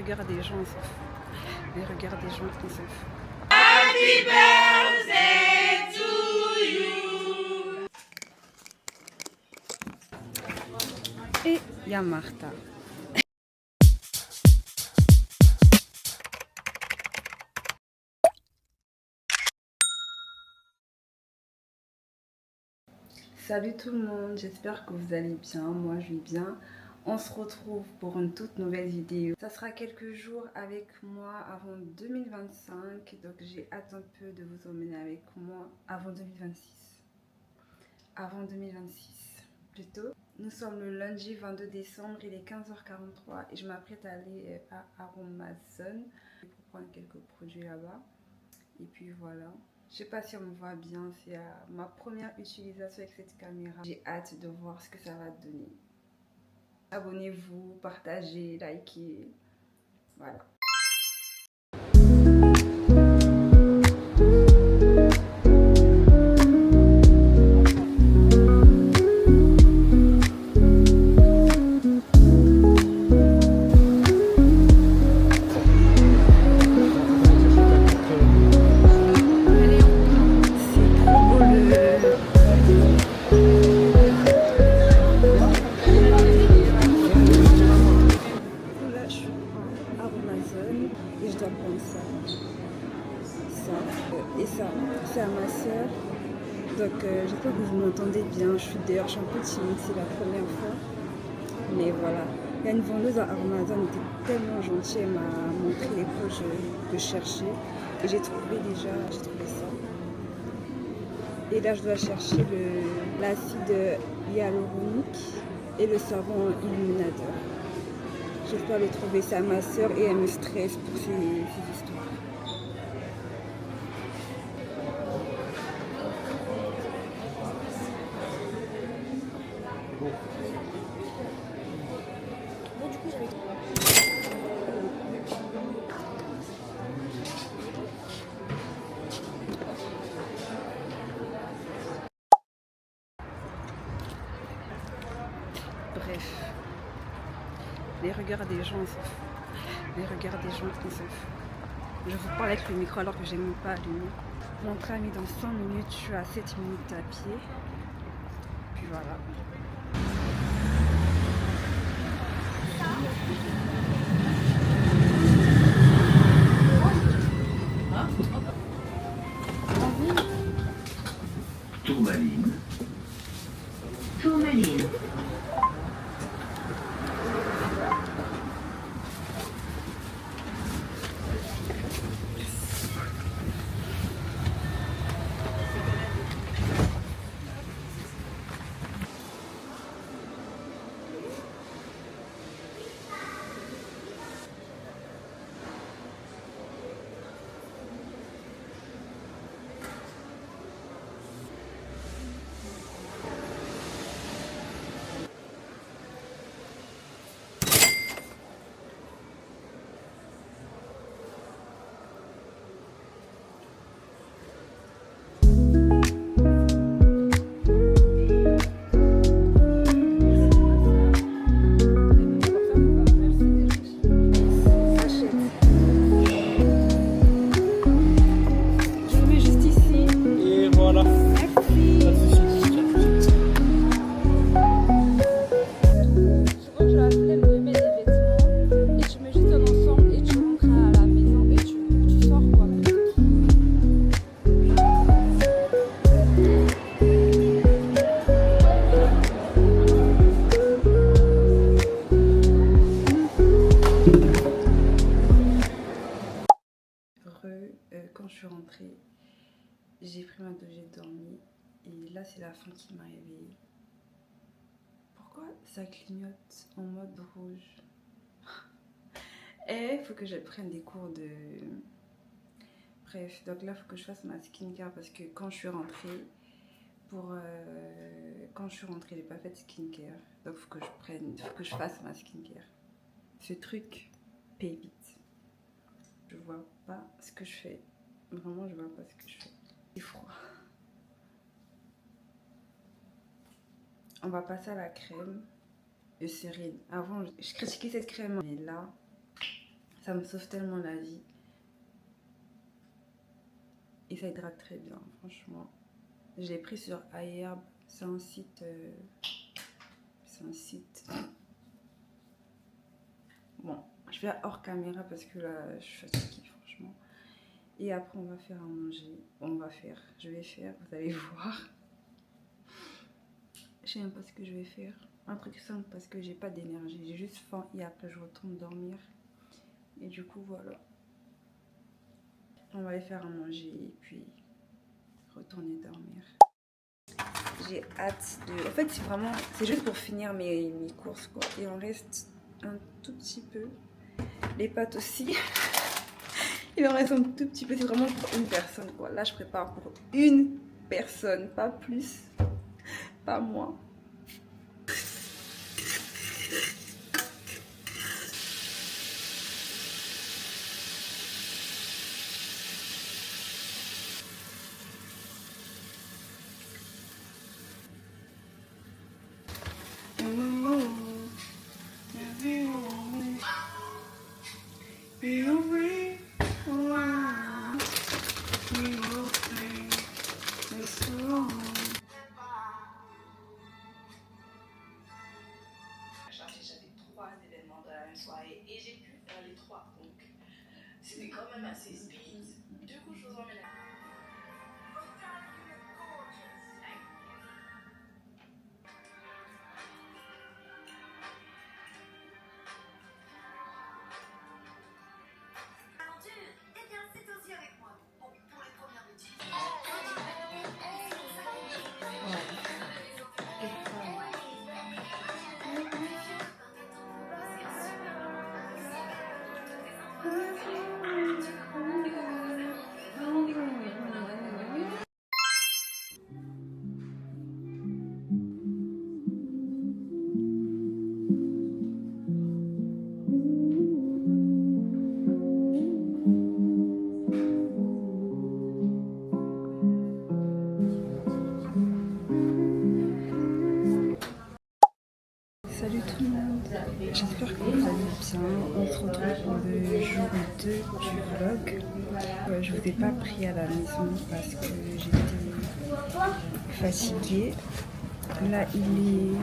regards des gens, on s'en fout. Les regards des gens, on s'en fout. Happy birthday to you. Et il y a Martha. Salut tout le monde, j'espère que vous allez bien, moi je vais bien. On se retrouve pour une toute nouvelle vidéo. Ça sera quelques jours avec moi avant 2025, donc j'ai hâte un peu de vous emmener avec moi avant 2026. Avant 2026 plutôt. Nous sommes le lundi 22 décembre, il est 15h43 et je m'apprête à aller à Aromazone pour prendre quelques produits là-bas. Et puis voilà. Je sais pas si on me voit bien, c'est ma première utilisation avec cette caméra. J'ai hâte de voir ce que ça va donner. Abonnez-vous, partagez, likez. Voilà. Et je dois prendre ça, et ça, c'est à ma soeur. Donc j'espère que vous m'entendez bien. Je suis d'ailleurs, je suis un peu timide, c'est la première fois. Mais voilà, il y a une vendeuse à Amazon, elle était tellement gentille, elle m'a montré les produits que je cherchais. Et j'ai trouvé ça. Et là je dois chercher l'acide hyaluronique et le savon illuminateur. J'espère le trouver, c'est à ma soeur et elle me stresse pour ces histoires. Bref, les regards des gens, on s'en fout. Les regards des gens, on s'en fout. Je vous parle avec le micro alors que j'ai même pas allumé. Mon train est dans 100 minutes, je suis à 7 minutes à pied. Puis voilà. Tourmaline. Tourmaline. Quand je suis rentrée, j'ai pris ma douche, j'ai dormi et là c'est la faim qui m'a réveillée. Pourquoi ça clignote en mode rouge? Et il faut que je prenne des cours de... Bref, donc là il faut que je fasse ma skincare parce que quand je suis rentrée, j'ai pas fait de skincare. Donc il faut que je fasse ma skincare. Ce truc paye vite. Je vois pas ce que je fais. Vraiment, je vois pas ce que je fais. Il est froid. On va passer à la crème Eucérine. Avant, je critiquais cette crème, mais là, Ça me sauve tellement la vie. Et ça hydrate très bien, franchement. Je l'ai pris sur iHerb. C'est un site... Bon, je vais hors caméra parce que là, je suis fatiguée, franchement. Et après, on va faire à manger. Je vais faire, vous allez voir. Je sais même pas ce que je vais faire. Un truc simple parce que j'ai pas d'énergie. J'ai juste faim et après, je retourne dormir. Et du coup, voilà. On va aller faire à manger et puis retourner dormir. J'ai hâte de... En fait, c'est juste pour finir mes courses, quoi. Et on reste un tout petit peu. Les pâtes aussi. Il en reste un tout petit peu. C'est vraiment pour une personne, quoi. Là, je prépare pour une personne, pas plus. Pas moins. J'avais 3 événements dans la même soirée et j'ai pu faire les 3, donc c'était quand même assez speed. Du coup, je vous emmène à... Salut tout le monde, j'espère que vous allez bien. On se retrouve pour le jour 2 du vlog. Je vous ai pas pris à la maison parce que j'étais fatiguée. Là il est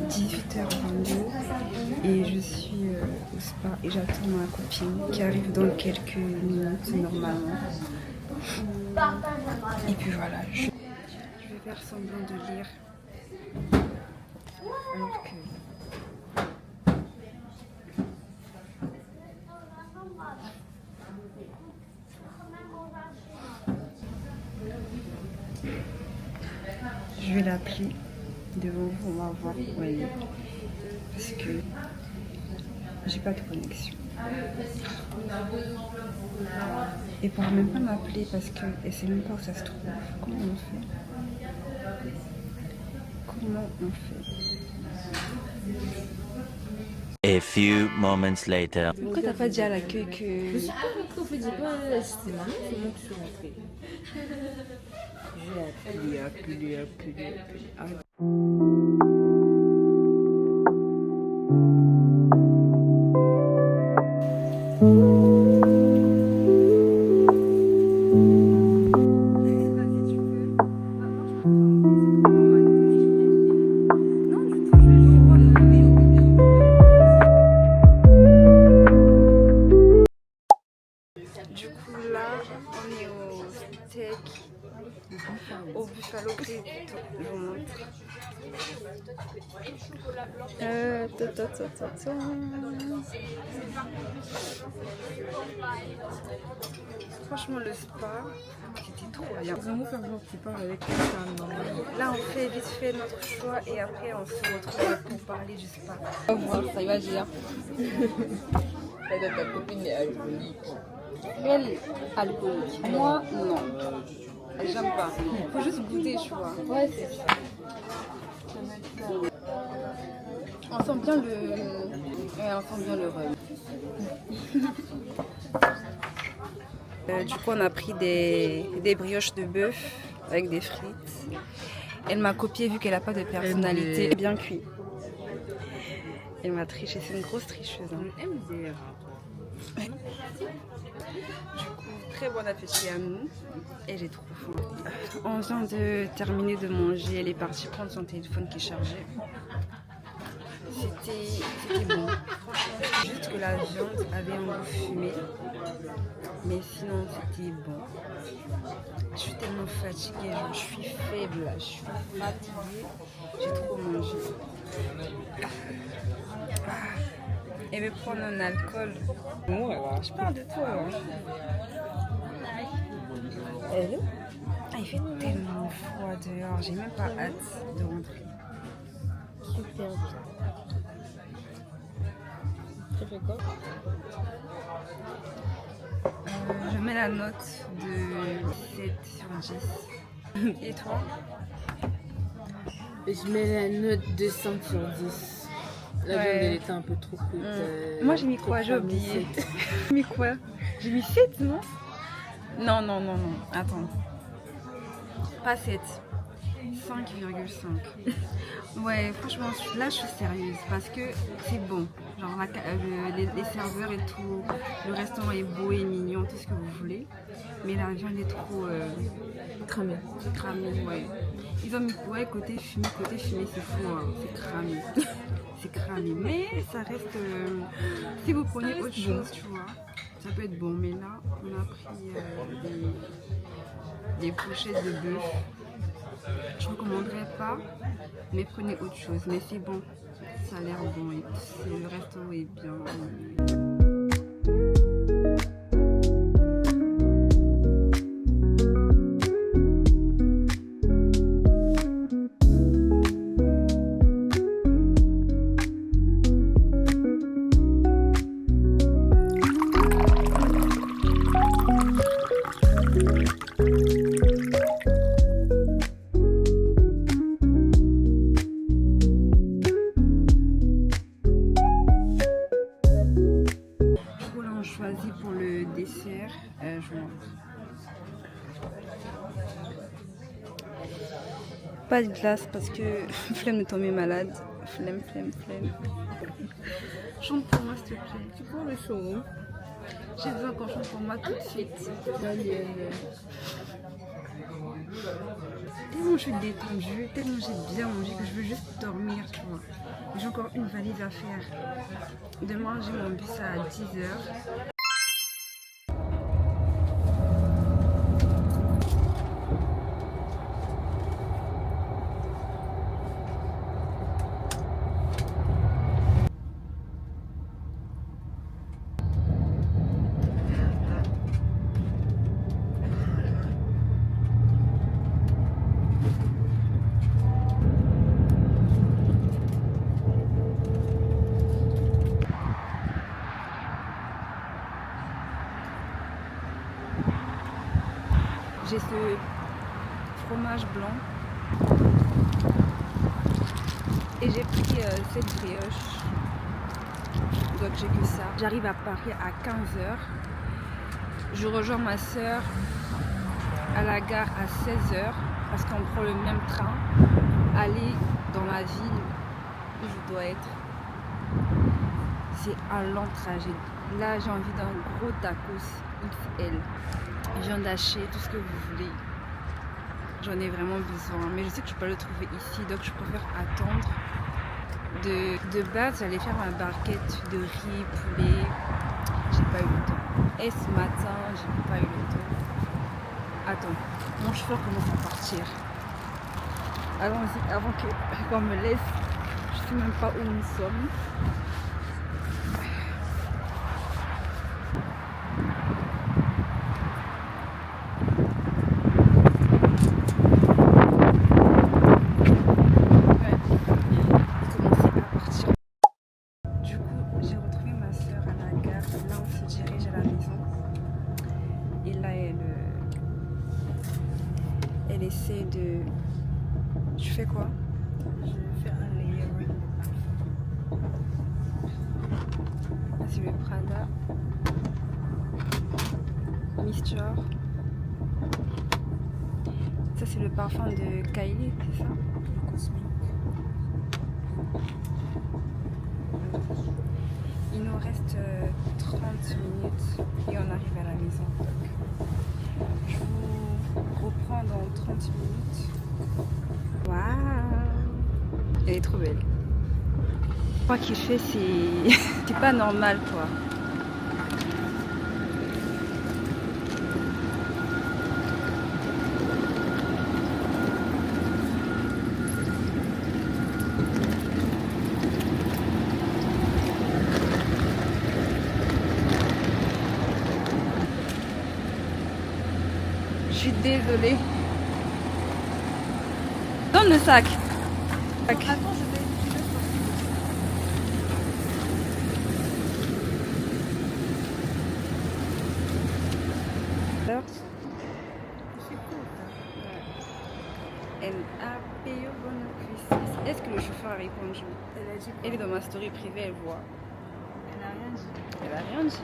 18h22 et je suis au spa et j'attends ma copine qui arrive dans quelques minutes normalement. Et puis voilà, je vais faire semblant de lire. Alors que je vais l'appeler devant vous, on va voir où elle est parce que j'ai pas de connexion et elle pourra même pas m'appeler parce qu'elle sait même pas où ça se trouve. Comment on fait? A few moments later. Pourquoi t'as pas dit à l'accueil que... Je suis pas rentrée, en fait, j'ai pas... C'était maman, c'est moi qui suis rentrée. Je vais appeler. Du coup là, on est au steak, au Buffalo Grill plutôt, je vous montre. Franchement le spa, c'était trop bien. Vraiment faire genre tu parles avec quelqu'un. Là on fait vite fait notre choix et après on se retrouve pour parler du spa. Au revoir, ça va dire. Ta copine est alcoolique. Elle, alcoolique. Moi non, j'aime pas. Faut juste goûter, tu vois. Ouais, c'est ça. On sent bien le rhum. Du coup, on a pris des brioches de bœuf avec des frites. Elle m'a copié vu qu'elle n'a pas de personnalité. Bien cuit. Elle m'a triché, c'est une grosse tricheuse. Hein. MDR. Du coup, très bon appétit à nous. Et j'ai trop faim. On vient de terminer de manger. Elle est partie prendre son téléphone qui est chargé. C'était bon. Juste que la viande avait un goût fumé. Mais sinon, c'était bon. Je suis tellement fatiguée. Genre, je suis faible. Là. Je suis fatiguée. J'ai trop mangé. Elle veut prendre un alcool. Je parle de toi. Hein. Hello? Ah, il fait tellement froid dehors. J'ai même pas hâte de rentrer. Super bien. Tu fais quoi? Je mets la note de 7 sur 10. Et toi? Je mets la note de 5 sur 10. La viande elle était un peu trop courte. Moi j'ai mis quoi? J'ai oublié. J'ai mis quoi? J'ai mis 7, non? Non. Attends. Pas 7. 5,5. Ouais, franchement, là je suis sérieuse parce que c'est bon. Genre les serveurs et tout, le restaurant est beau et mignon, tout ce que vous voulez. Mais la viande est trop Cramée. cramée, ouais. Ils ont mis côté fumé, c'est fou, hein. C'est cramé. C'est cramé. Mais ça reste. Si vous prenez autre chose, tu vois, ça peut être bon. Mais là, on a pris des pochettes de bœuf. Je ne recommanderais pas, mais prenez autre chose. Mais c'est bon, ça a l'air bon et le restaurant est bien. Pour le dessert, je vous montre. Pas de glace parce que flemme de tomber malade. Flemme. Chante pour moi s'il te plaît. Tu prends le chaud. J'ai besoin qu'on chante pour moi tout de suite. Tellement je suis détendue, tellement j'ai bien mangé que je veux juste dormir, tu vois. J'ai encore une valise à faire. Demain j'ai mon bus à 10h. J'ai ce fromage blanc et j'ai pris cette brioche, donc j'ai que ça. J'arrive à Paris à 15h. Je rejoins ma soeur à la gare à 16h parce qu'on prend le même train, aller dans la ville où je dois être. C'est un long trajet. Là j'ai envie d'un gros tacos XL. Viande hachée, tout ce que vous voulez. J'en ai vraiment besoin. Mais je sais que je peux pas le trouver ici, donc je préfère attendre. De base, j'allais faire ma barquette de riz, poulet. J'ai pas eu le temps. Et ce matin, j'ai pas eu le temps. Attends, mon chauffeur commence à partir. Allons-y, avant qu'on me laisse. Je sais même pas où nous sommes. Elle essaie de... Tu fais quoi? Je fais un layering. C'est le Prada Mixture. Ça c'est le parfum de Kylie, c'est ça? Le cosmique. juste 30 minutes et on arrive à la maison. Donc, je vous reprends dans 30 minutes. Waouh! Elle est trop belle. Je crois qu'il fait, c'est pas normal quoi. Je suis désolée. Donne le sac. Attends, je vais. Elle a payé au bénéfice. Est-ce que le chauffeur a répondu? Elle a dit Elle est dans ma story privée, elle voit. elle n'a rien dit. Elle a rien dit.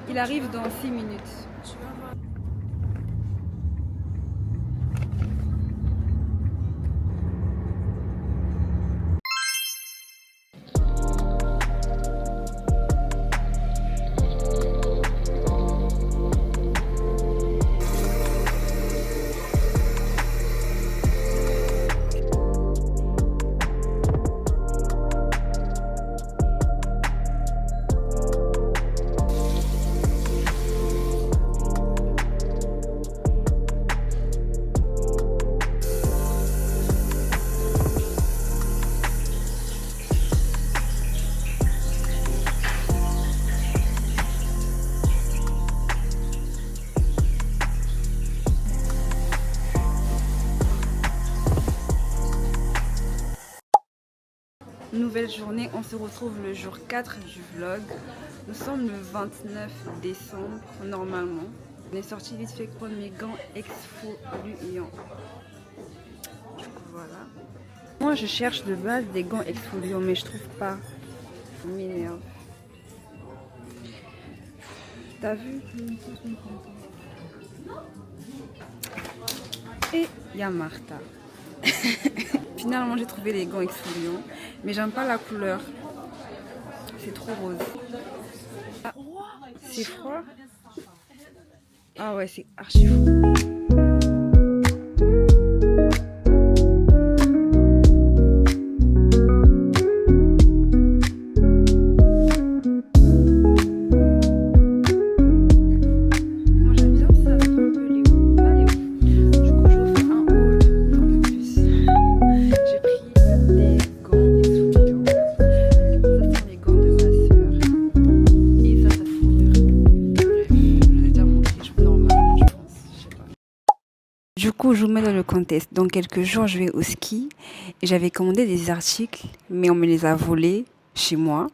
Il arrive dans 6 minutes. Tu vas voir. Nouvelle journée, on se retrouve le jour 4 du vlog. Nous sommes le 29 décembre normalement. On est sorti vite fait prendre mes gants exfoliants. Du coup voilà. Moi je cherche de base des gants exfoliants mais je trouve pas. Ça m'énerve. T'as vu? Et il y a Martha. Finalement j'ai trouvé les gants exfoliants, mais j'aime pas la couleur. C'est trop rose. Ah, c'est froid. Ah ouais, c'est archi froid. Du coup, je vous mets dans le contexte. Dans quelques jours, je vais au ski et j'avais commandé des articles, mais on me les a volés chez moi.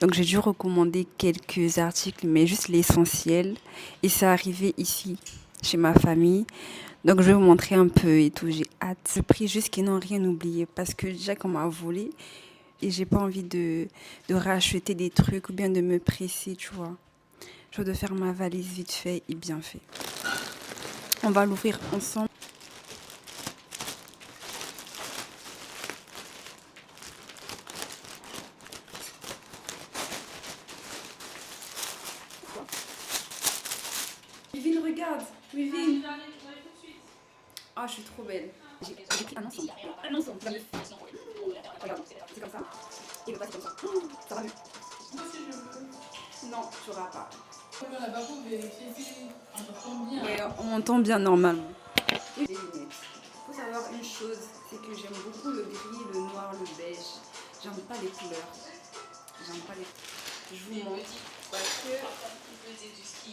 Donc, j'ai dû recommander quelques articles, mais juste l'essentiel. Et c'est arrivé ici, chez ma famille. Donc, je vais vous montrer un peu et tout. J'ai hâte. Je prie juste qu'ils n'ont rien oublié parce que déjà qu'on m'a volé et j'ai pas envie de racheter des trucs ou bien de me presser, tu vois. Je dois faire ma valise vite fait et bien fait. On va l'ouvrir ensemble. Vivine, regarde. Vivine. Ah, je suis trop belle. J'ai pris un ensemble. Un ensemble. Regarde, c'est comme ça. Et le bas, c'est comme ça. Ça va mieux. Moi aussi, je veux. Non, tu n'auras pas. Ouais, on m'entend bien normalement. Les lunettes. Il faut savoir une chose, c'est que j'aime beaucoup le gris, le noir, le beige. J'aime pas les couleurs. J'aime pas les. Je vous montre. Parce que.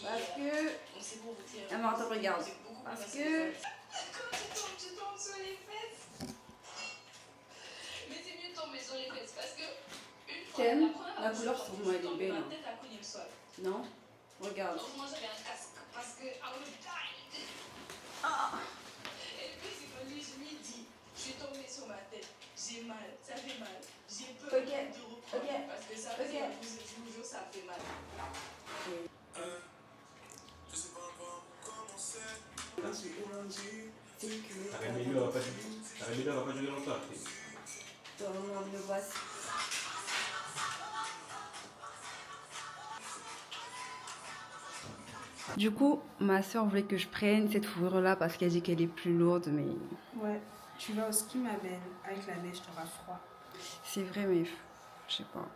Ah, mais attends, regarde. Parce que. T'aimes la couleur sur moi, elle est belle. Non? Regarde. Ah. Et puis c'est quand je me dis, je suis tombée sur ma tête, j'ai mal, ça fait mal, j'ai peur de reprendre parce que ça fait toujours ça fait mal. Je sais pas encore comment c'est. C'est que. Arémilio va pas jouer longtemps. Dans le voici. Du coup, ma soeur voulait que je prenne cette fourrure-là parce qu'elle dit qu'elle est plus lourde, mais Ouais, tu vas au ski, ma belle. Avec la neige, t'auras froid. c'est vrai, mais je sais pas.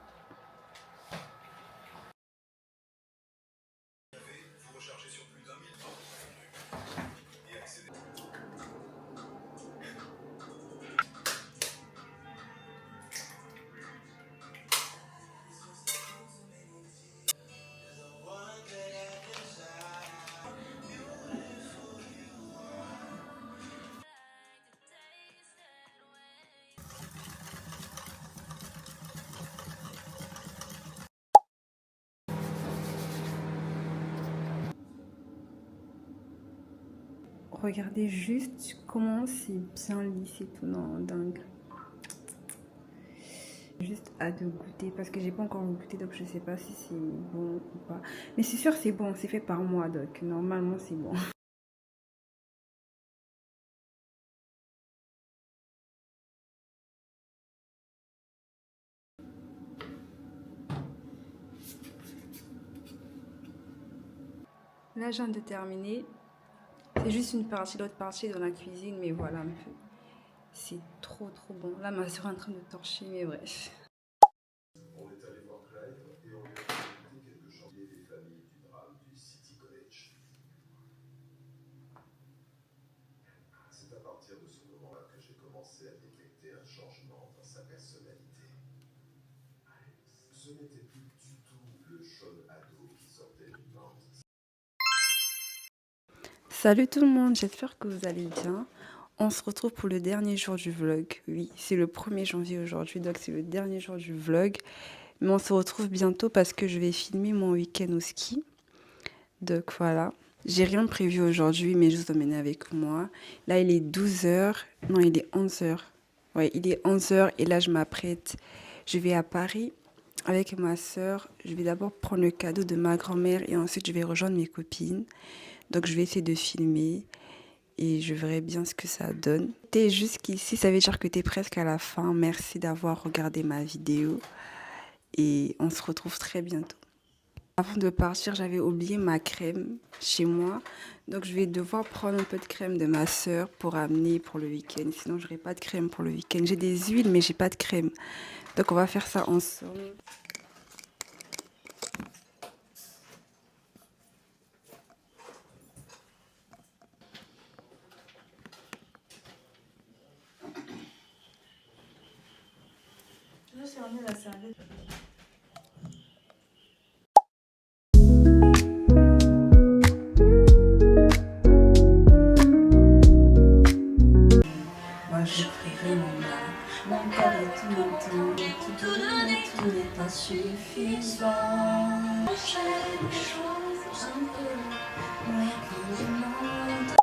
Regardez juste comment c'est bien lisse et tout, non, dingue. Juste à de goûter parce que j'ai pas encore goûté, donc je sais pas si c'est bon ou pas. Mais c'est sûr c'est bon, c'est fait par moi, donc normalement c'est bon. Là, je viens de terminer. C'est juste une partie, l'autre partie est dans la cuisine, mais voilà un peu. C'est trop bon. Là, ma soeur est en train de torcher, mais bref. On est allé voir Claire et on lui a présenté quelques chantiers des familles du drame du City College. C'est à partir de ce moment-là que j'ai commencé à détecter un changement dans sa personnalité. Ce n'était plus du tout le Sean ado qui sortait du ventre. Salut tout le monde, j'espère que vous allez bien. On se retrouve pour le dernier jour du vlog. Oui, c'est le 1er janvier aujourd'hui, donc c'est le dernier jour du vlog. Mais on se retrouve bientôt parce que je vais filmer mon week-end au ski. Donc voilà. J'ai rien prévu aujourd'hui, mais je vous emmène avec moi. Là, il est 12h. Non, il est 11h. Ouais, il est 11h et là, je m'apprête. Je vais à Paris avec ma soeur. Je vais d'abord prendre le cadeau de ma grand-mère et ensuite, je vais rejoindre mes copines. Donc, je vais essayer de filmer et je verrai bien ce que ça donne. T'es jusqu'ici, ça veut dire que t'es presque à la fin. Merci d'avoir regardé ma vidéo et on se retrouve très bientôt. Avant de partir, j'avais oublié ma crème chez moi. Donc, je vais devoir prendre un peu de crème de ma soeur pour amener pour le week-end. Sinon, je n'aurai pas de crème pour le week-end. J'ai des huiles, mais j'ai pas de crème. Donc, on va faire ça ensemble. Là, c'est on est la serviette. Moi, je ferai mon corps est tout maintenant. Tout n'est pas suffisant. J'ai des choses un peu moins que le monde.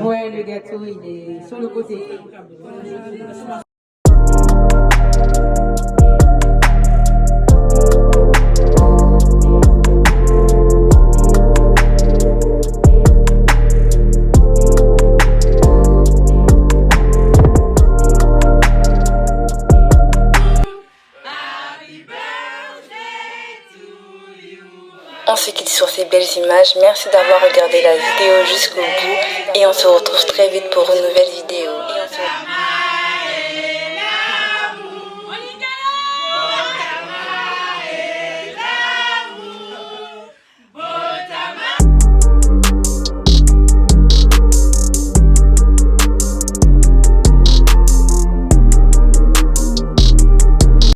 Ouais, le gâteau, il est sur le côté. On se quitte sur ces belles images. Merci d'avoir regardé la vidéo jusqu'au bout et on se retrouve très vite pour une nouvelle vidéo.